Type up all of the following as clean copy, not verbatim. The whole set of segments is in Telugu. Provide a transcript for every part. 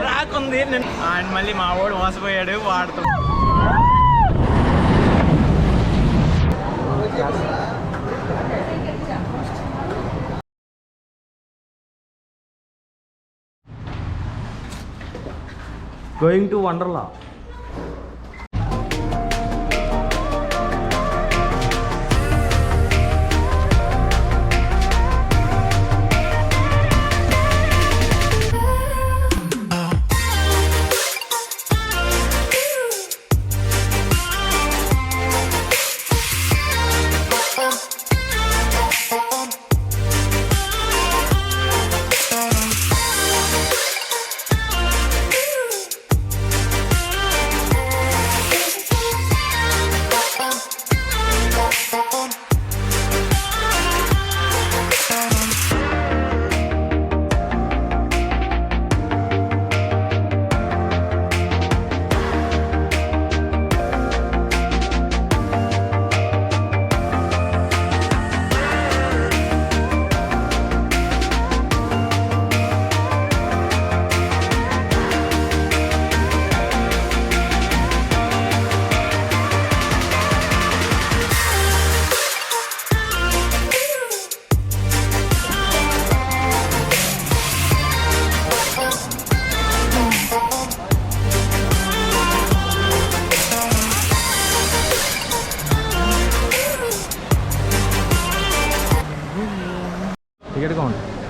రాకుంది అండ్ మళ్ళీ మా వాడు మోసపోయాడు వాడుతూ. Going to Wonderla.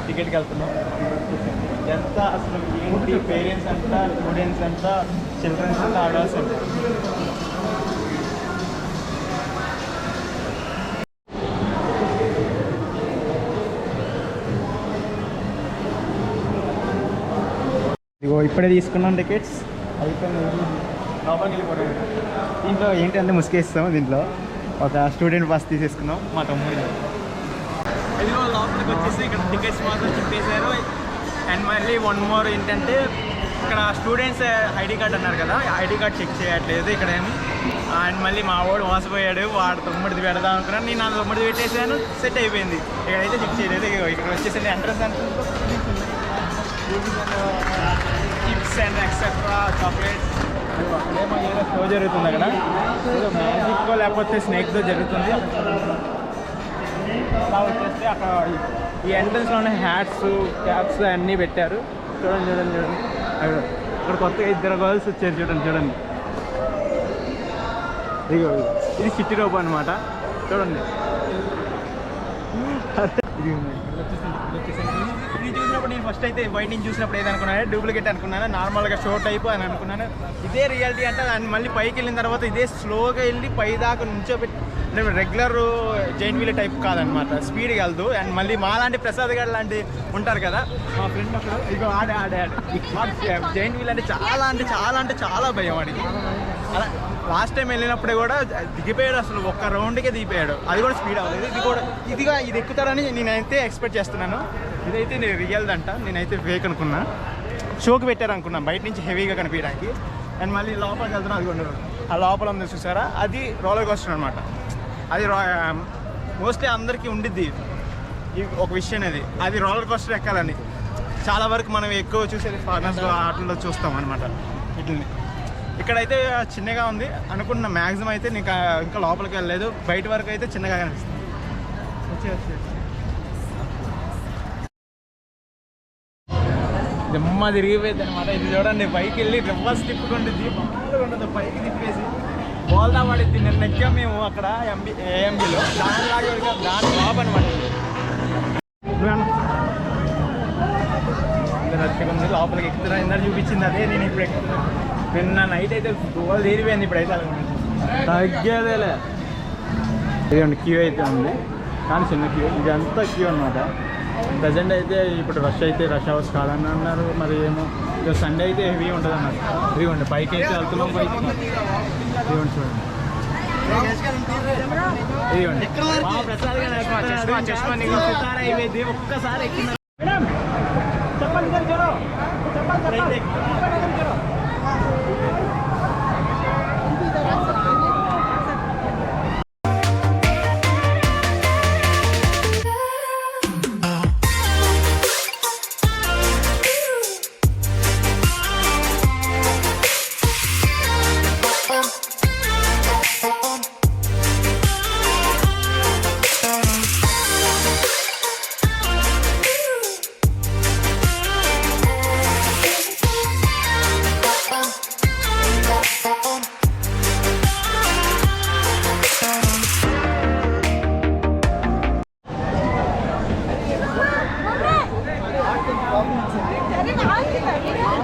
టికెట్కి వెళ్తున్నాం. ఎంత అసలు ఏంటి పేరెంట్స్ అంట, స్టూడెంట్స్ అంట, చిల్డ్రన్స్ అంట, అడల్ట్స్ అంట. ఇదిగో ఇప్పుడే తీసుకున్నాం టికెట్స్, అయిపోయింది. లోపలికి వెళ్ళిపోవడం. దీంట్లో ఏంటంటే ముసుకేస్తాం. దీంట్లో ఒక స్టూడెంట్ బస్ తీసేసుకున్నాం మా తమ్ముడు. ఇదిగో లోపలికి వచ్చేసి ఇక్కడ టికెట్స్ మాత్రం చెప్పేశారు. అండ్ మళ్ళీ వన్ మోర్ ఏంటంటే ఇక్కడ స్టూడెంట్స్ ఐడి కార్డ్ అన్నారు కదా, ఐడి కార్డ్ చెక్ చేయట్లేదు ఇక్కడ ఏమి. అండ్ మళ్ళీ మా వాడు మోసపోయాడు, వాడు తమ్ముడిది పెడదాం అనుకున్నాను. నేను నా తమ్ముడిది పెట్టేసాను, సెట్ అయిపోయింది. ఇక్కడైతే చెక్ చేయలేదు. ఇక్కడ వచ్చేసి ఎంట్రన్స్ అంటే చిప్స్ అండ్ ఎక్సెట్రా చాక్లెట్స్. అక్కడేమో ఏదో షో జరుగుతుంది అక్కడ, ఏదో మ్యాజిక్కో లేకపోతే స్నేక్తో జరుగుతుంది. అలా వచ్చేస్తే అక్కడ ఈ ఎంట్రన్స్లోనే హ్యాట్స్, క్యాప్స్ అన్నీ పెట్టారు. చూడండి అక్కడ కొత్తగా 2 గర్ల్స్ వచ్చారు. చూడండి ఇది సిటీ రోబో అనమాట. చూడండి ఇది చూసినప్పుడు నేను ఫస్ట్ అయితే బయట నుంచి చూసినప్పుడు ఏదనుకున్నాను, డూప్లికేట్ అనుకున్నాను, నార్మల్గా షో టైప్ అని అనుకున్నాను. ఇదే రియాలిటీ అంటే దాన్ని మళ్ళీ పైకి వెళ్ళిన తర్వాత ఇదే స్లోగా వెళ్ళి పై దాకా నుంచోబెట్టి, రెగ్యులర్ జైంట్ వీల్ టైప్ కాదనమాట, స్పీడ్గా వెళ్దు. అండ్ మళ్ళీ మాలాంటి ప్రసాద్ గారు లాంటి ఉంటారు కదా మా ఫ్రెండ్ అక్కడ, ఇగో ఆడే జైంట్ వీల్ అంటే చాలా భయం వాడికి. అలా లాస్ట్ టైం వెళ్ళినప్పుడే కూడా దిగిపోయాడు, అసలు ఒక్క రౌండ్కే దిగిపోయాడు. అది కూడా స్పీడ్ అవ్వలేదు. ఇది ఎక్కుతారని నేనైతే ఎక్స్పెక్ట్ చేస్తున్నాను. ఇదైతే రియల్ది అంట, నేనైతే ఫేక్ అనుకున్నా, షోకి పెట్టారు అనుకున్నాను బయట నుంచి హెవీగా కనిపించడానికి. అండ్ మళ్ళీ లోపలికి వెళ్తున్నాను. అది కూడా ఆ లోపల ఉంది చూసారా, అది రోలర్ కోస్టర్ అనమాట. అది మోస్ట్లీ అందరికీ ఉండిద్ది ఒక విషయం, అది రోలర్ కోస్టర్ ఎక్కాలని. చాలా వరకు మనం ఎక్కువ చూసేది ఫారినర్స్ ఆటల్లో చూస్తాం అనమాట. ఇట్లని ఇక్కడైతే చిన్నగా ఉంది అనుకున్న, మ్యాక్సిమం అయితే ఇంకా లోపలికి వెళ్ళలేదు. బయట వరకు అయితే చిన్నగా కనిపిస్తుంది. దమ్మ తిరిగిపోయింది అనమాట. ఇది చూడండి, పైకి వెళ్ళి రివర్స్ తిప్పుకుంటుంది, బాగా ఉండదు, పైకి తిప్పేసి బోల్దా పడిద్ది. నిన్న ఎక్కాం మేము అక్కడ ఏఎంబీలో, దానిలాగా దాని టాప్ అనమాట. ఉంది లోపలికి ఎక్కుతున్నా, ఇందాక చూపించింది అదే నేను ఇప్పుడు ఎక్కుతున్నాను. నిన్న నైట్ అయితే గోల్ తీరిపోయింది, ఇప్పుడైతే తగ్గేదేలే. ఇదండి క్యూ అయితే ఉంది, కానీ చిన్న క్యూ, ఇదంతా క్యూ అనమాట. ప్రజెంట్ అయితే ఇప్పుడు రష్ అవర్స్ కాదని అన్నారు, మరి ఏమో. ఇక సండే అయితే హెవీ ఉంటుంది అన్నారు. ఇదిగోండి పైకి అయితే వెళ్తున్నాం, పైకి ఇదిగోండి చూడండి, ఇదిగోండి ప్రసాద్ గారు అయిపోయింది. ఒక్కసారి ఎక్కిన చెప్పండి చెప్పండి.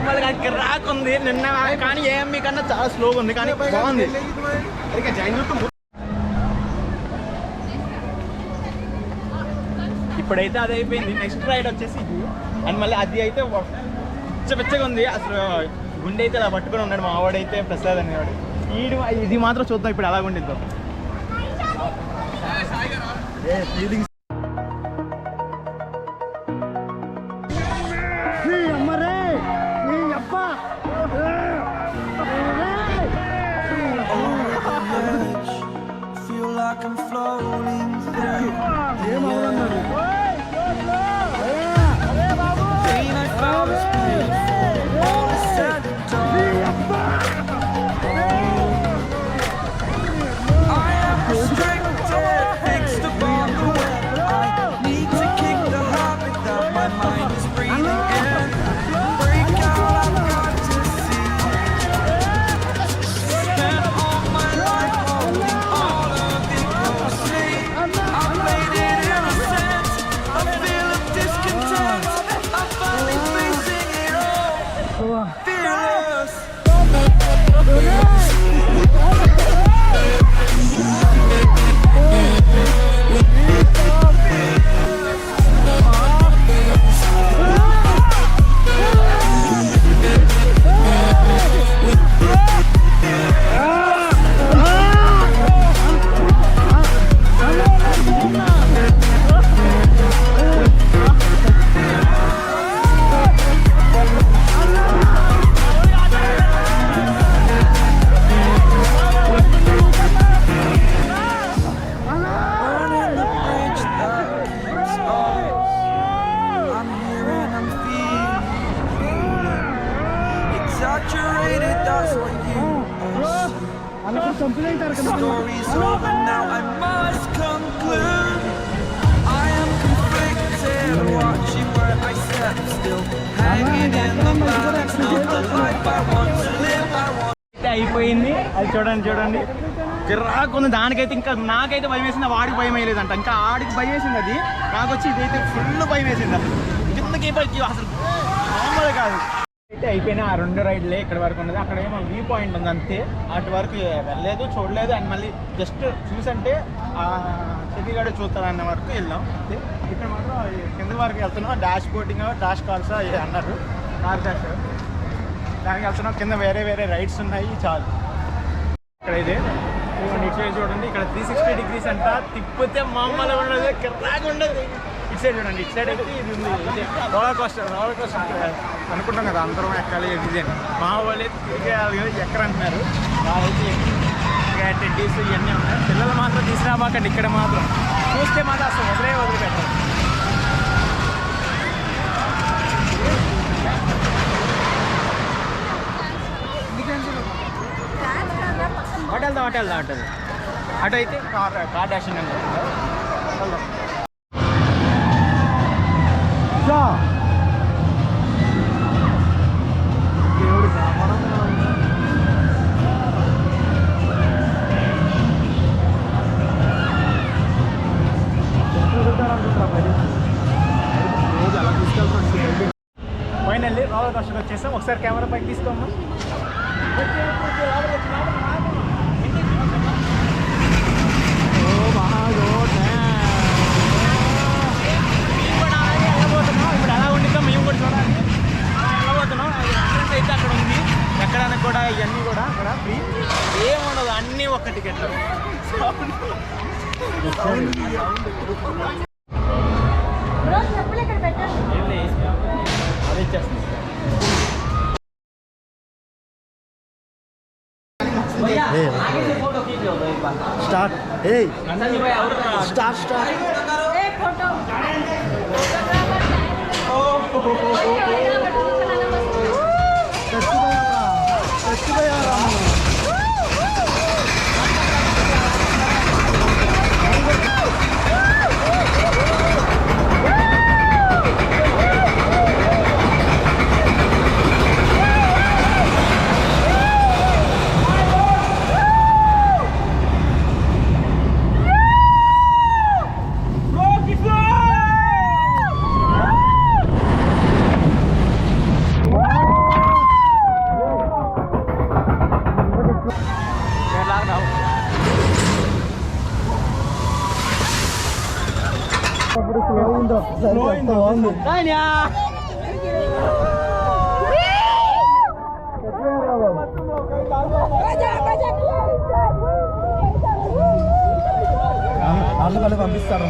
మామూలుగా కిరాక్ ఉంది నిన్న, కానీ ఏఎంబి కన్నా చాలా స్లోగా ఉంది, కానీ బాగుంది. ఇప్పుడైతే అది అయిపోయింది. నెక్స్ట్ రైడ్ వచ్చేసి ఇది, అండ్ మళ్ళీ అది అయితే పిచ్చగా ఉంది. అసలు గుండె అయితే అలా పట్టుకొని ఉన్నాడు మా వాడైతే, ప్రసాద్ అనేవాడు. ఇది మాత్రం చూద్దాం ఇప్పుడు అలాగ ఉండిద్దాం. I'm floating through pain I found is beautiful. All is said and done. I am restricted, fixed upon the web. I need to kick the habit that my mind is breathing in. Break out, I've got to see. Spent all my life holding all of it closely. I played it innocent, a feel of discontent. I'm finally facing it all, fearless. Burning the bridge that is all. I'm here and I'm feeling exaggerated, that's what you assume. Story's over now, I must conclude. I am conflicted, watching where I step still, hanging in the balance, not the life I want to live. I want. అయిపోయింది అది. చూడండి కిరాకు ఉంది. దానికైతే ఇంకా నాకైతే భయం వేసింది, వాడికి భయం వేయలేదంట. ఇంకా ఆడికి భయం వేసింది, అది నాకు వచ్చి ఇదైతే ఫుల్ భయం వేసింది. కిందకి అసలు మామూలు కాదు. అయితే అయిపోయినా ఆ 2 రైడ్లే ఇక్కడ వరకు ఉన్నది. అక్కడ ఏమో వ్యూ పాయింట్ ఉంది అంతే, అటు వరకు వెళ్ళలేదు, చూడలేదు. అండ్ మళ్ళీ జస్ట్ చూసంటే ఆ సిటీగాడు చూస్తాడు అన్న వరకు వెళ్ళాం అంతే. ఇక్కడ మాత్రం కింద వరకు వెళ్తున్నాం. డాష్ బోటింగ్, డాష్ కార్స్ అన్నారు, కార్ డాష్ దానికి వెళ్తున్నాం. కింద వేరే రైడ్స్ ఉన్నాయి, చాలు. ఇక్కడ ఇదే ఇటు సైడ్ చూడండి, ఇక్కడ 360 degrees అంట, తిప్పితే మామూలుగా ఉండదు, కిరాగా ఉండదు. ఇటు సైడ్ చూడండి, ఇటు సైడ్ అయితే ఇది ఉంది, రోలర్ కోస్టర్ అనుకుంటాం కదా అందరం ఎక్కాలి డిజైన్. మా వాళ్ళే తిరిగేయాలి ఎక్కరంటున్నారు, వాళ్ళైతే ఇక టెడ్డీస్ ఇవన్నీ ఉన్నాయి. పిల్లలు మాత్రం తీసుకురాబాకండి, ఇక్కడ మాత్రం చూస్తే మాత్రం అసలు వదిలిపెట్టారు. అటు వెళ్దాం అటు అయితే కార్ డాషింగ్ అని వెళ్దాం. దేవుడు రోజు అలా తీసుకెళ్తాం. ఫైనల్లీ రోలర్ కోస్టర్ వచ్చేసాం. ఒకసారి కెమెరా పైకి తీసుకోమ్మా. ఇప్పుడు ఎలా ఉండిద్దాం మేము కూడా చూడాలి. వెళ్ళబోతున్నాం. అయితే అక్కడ ఉంది ఎక్కడానికి కూడా, ఇవన్నీ కూడా అక్కడ ఫ్రీ, ఏముండదు, అన్నీ ఒక్క టికెట్లు. అదే ఇచ్చేస్తుంది. स्टार्ट स्टार्ट स्टार्ट బాగుంది వాళ్ళు పంపిస్తారు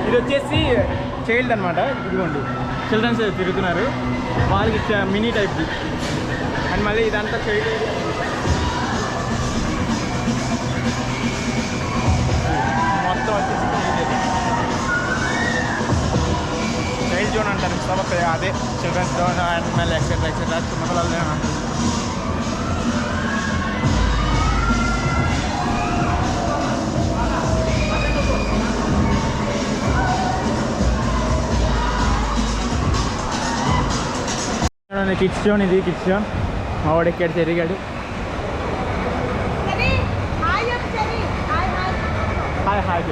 ఇది వచ్చేసి చైల్డ్ అనమాట. ఇదిగోండి చిల్డ్రన్స్ తిరుగుతున్నారు, వాళ్ళకి ఇచ్చే మినీ టైప్. అండ్ మళ్ళీ ఇదంతా చైల్డ్ మొత్తం వచ్చేసి చైల్డ్ జోన్ అంటారు. కాబట్టి అదే చిల్డ్రన్స్ జోన్ అండ్ మళ్ళీ ఎక్సెట్రా ఎక్సెట్రా చిన్నపిల్లలు అంటారు. కిడ్స్ జోన్, ఇది కిడ్స్ జోన్. మా వాడు ఎక్కాడు, తిరిగాడు. హాయ్ హాయ్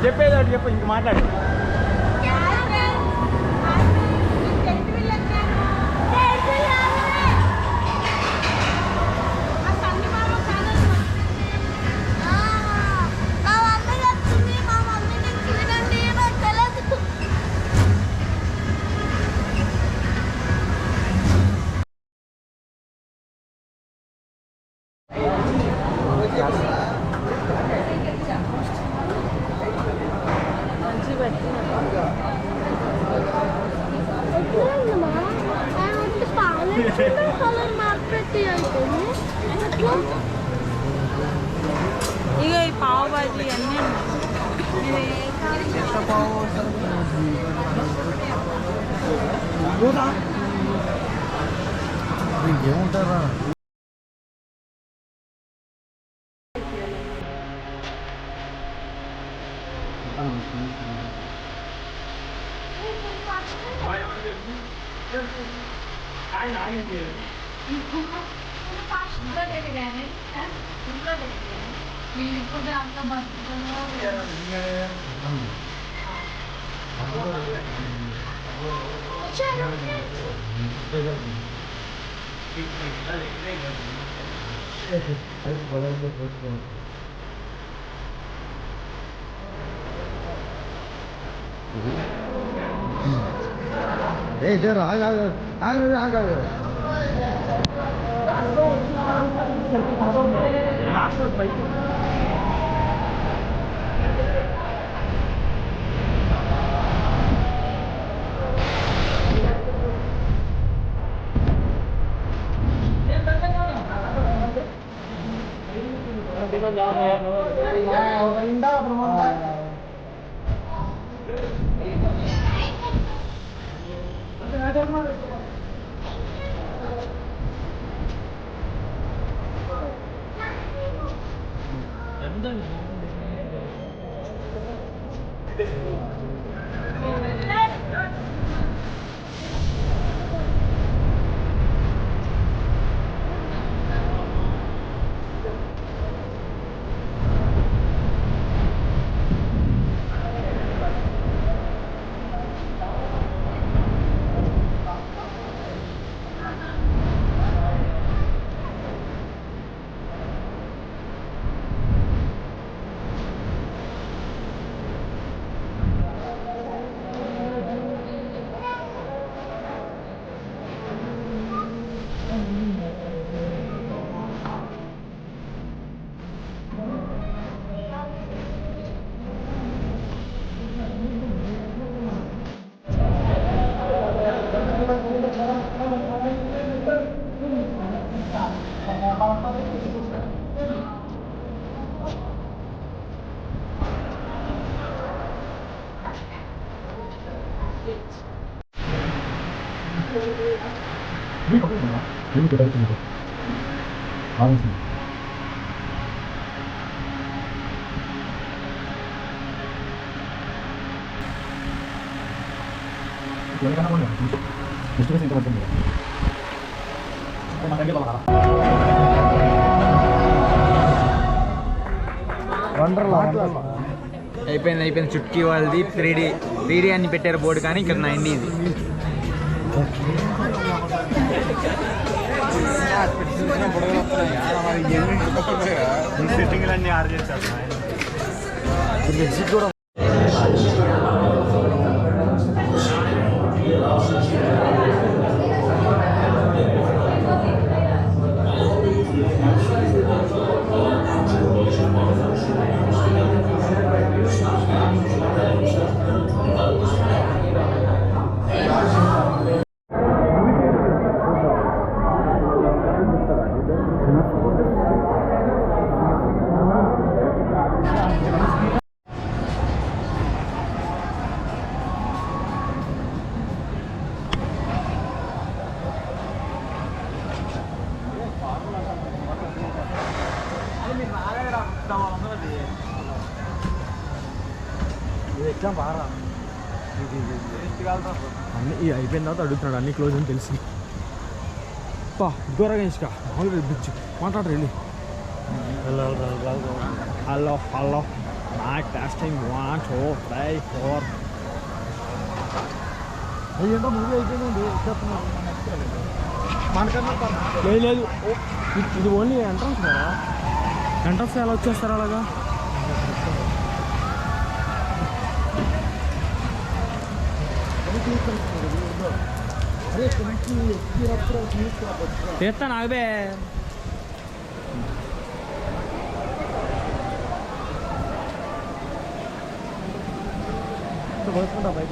చెప్పేది ఒకటి చెప్పు, ఇంక మాట్లాడు. ఇక ఈ పావు బాజీ అన్నీ ఏముంటారా इधर आग आग आग आग आग 재밌게 다녔습니다. 알았습니다. 연애가 하고는 스트레스 인정할 겁니다. అయిపోయింది చుట్కీ వాళ్ళది 3D అని పెట్టారు బోర్డు, కానీ ఇక్కడ 9D ఇది. సెట్టింగ్లన్నీ ఆర్డర్ చేశారు. ఎగ్జామ్ బాగా అన్ని ఇది అయిపోయిన తర్వాత అడుగుతున్నాడు, అన్ని క్లోజ్ అని తెలిసి. ఘోరంగా ఇసుక మామూలుగా బిచ్చు మాట్లాడరు వెళ్ళి. హలో నాకు టెస్టింగ్ 1 2 3 4. ఏంటో మూవీ అయిపోయిందండి లేదు ఇది ఓన్లీ ఎంట్రన్స్ కదా. ఎంట్రన్స్ ఎలా వచ్చేస్తారు అలాగా? తీస్తాను ఆగబే. బయట